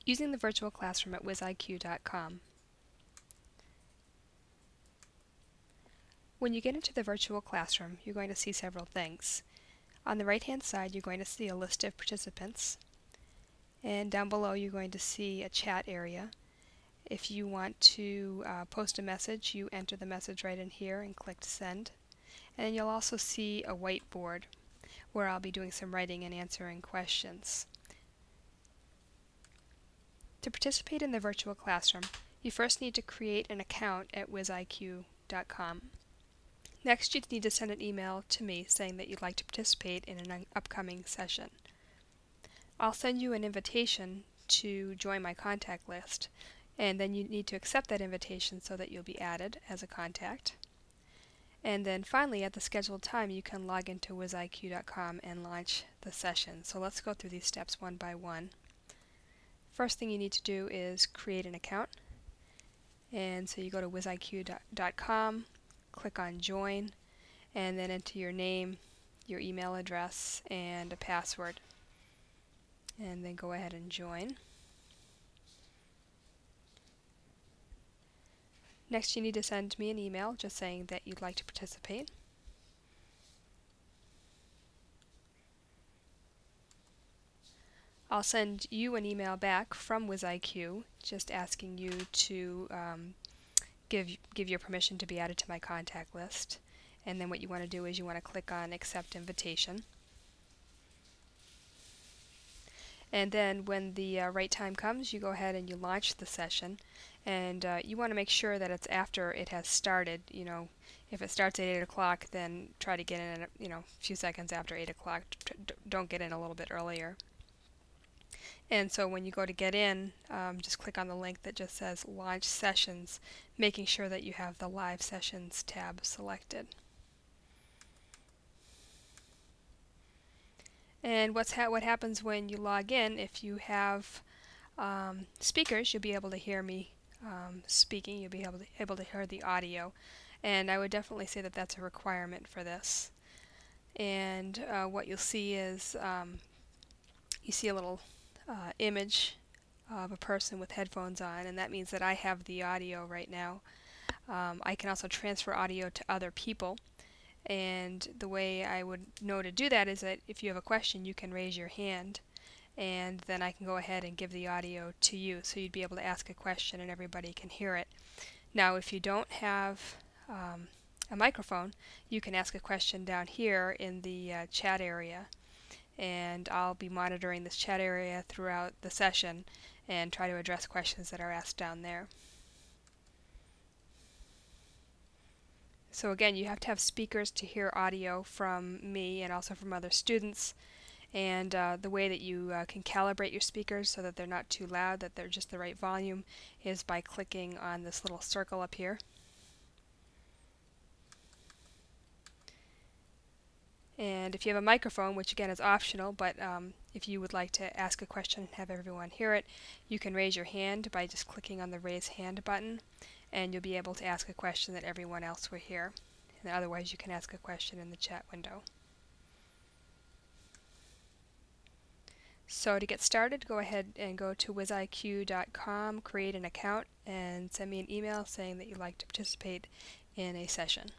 Using the virtual classroom at WizIQ.com. When you get into the virtual classroom, you're going to see several things. On the right-hand side, you're going to see a list of participants, and down below you're going to see a chat area. If you want to post a message, you enter the message right in here and click send. And you'll also see a whiteboard where I'll be doing some writing and answering questions. To participate in the virtual classroom, you first need to create an account at WizIQ.com. Next, you need to send an email to me saying that you'd like to participate in an upcoming session. I'll send you an invitation to join my contact list, and then you need to accept that invitation so that you'll be added as a contact. And then finally, at the scheduled time, you can log into WizIQ.com and launch the session. So let's go through these steps one by one. First thing you need to do is create an account. And so you go to WizIQ.com, click on Join, and then enter your name, your email address, and a password. And then go ahead and join. Next, you need to send me an email just saying that you'd like to participate. I'll send you an email back from WizIQ just asking you to give your permission to be added to my contact list. And then what you want to do is you want to click on Accept Invitation. And then when the right time comes, you go ahead and you launch the session. And you want to make sure that it's after it has started. You know, if it starts at 8 o'clock, then try to get in a few seconds after 8 o'clock. Don't get in a little bit earlier. And so when you go to get in, just click on the link that just says Launch Sessions, making sure that you have the Live Sessions tab selected. And what happens when you log in, if you have speakers, you'll be able to hear me speaking. You'll be able to hear the audio. And I would definitely say that that's a requirement for this. And what you'll see is you see a little image of a person with headphones on, and that means that I have the audio right now. I can also transfer audio to other people, and the way I would know to do that is that if you have a question, you can raise your hand, and then I can go ahead and give the audio to you, so you'd be able to ask a question and everybody can hear it. Now, if you don't have a microphone, you can ask a question down here in the chat area, and I'll be monitoring this chat area throughout the session and try to address questions that are asked down there. So again, you have to have speakers to hear audio from me and also from other students, and the way that you can calibrate your speakers so that they're not too loud, that they're just the right volume, is by clicking on this little circle up here. And if you have a microphone, which again is optional, but if you would like to ask a question and have everyone hear it, you can raise your hand by just clicking on the raise hand button, and you'll be able to ask a question that everyone else will hear. And otherwise you can ask a question in the chat window. So to get started, go ahead and go to WizIQ.com, create an account, and send me an email saying that you'd like to participate in a session.